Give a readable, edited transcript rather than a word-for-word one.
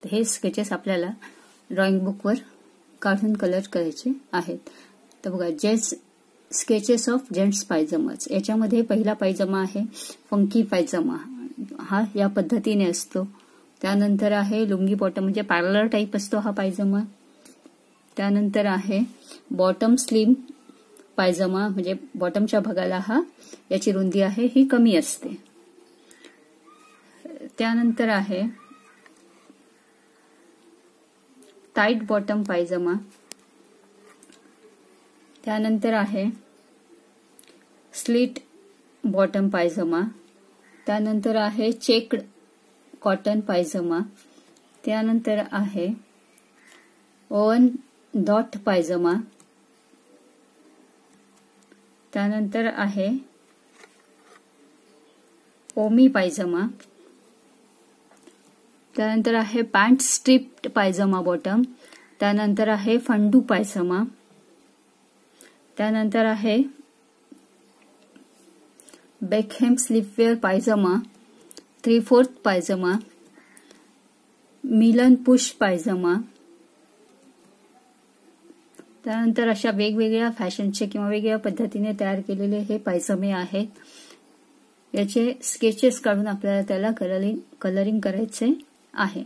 हे स्केचेस आपल्याला ड्रॉइंग बुकवर काढून कलर करायचे आहेत. तर बघा, जेंट्स स्केचेस ऑफ जेंट्स पायजमाज. याच्यामध्ये पहिला पायजमा आहे फंकी पायजमा, हा या पद्धतीने असतो. त्यानंतर आहे लुंगी बॉटम, म्हणजे पॅरलर टाईप असतो हा पायजमा. त्यानंतर आहे बॉटम स्लिम पायजमा, म्हणजे बॉटमच्या भागाला याची रुंदी आहे ही कमी असते. त्यानंतर आहे टाईट बॉटम पायजमा. त्यानंतर आहे स्लिट बॉटम पायजमा. त्यानंतर आहे चेक्ड कॉटन पायजमा. त्यानंतर आहे ओवन डॉट पायजमा. त्यानंतर आहे ओमी पायजमा. त्यानंतर आहे पॅन्ट स्ट्रिप्ड पायजमा बॉटम. त्यानंतर आहे फंडू पायजमा. त्यानंतर आहे बेकहेम स्लीपवेअर पायजमा, 3/4 पायजमा, मिलन पुश पायजमा. त्यानंतर अशा वेगवेगळ्या फॅशनचे किंवा वेगवेगळ्या पद्धतीने तयार केलेले हे पायजमे आहेत. याचे स्केचेस काढून आपल्याला त्याला कलरिंग करायचे आहे.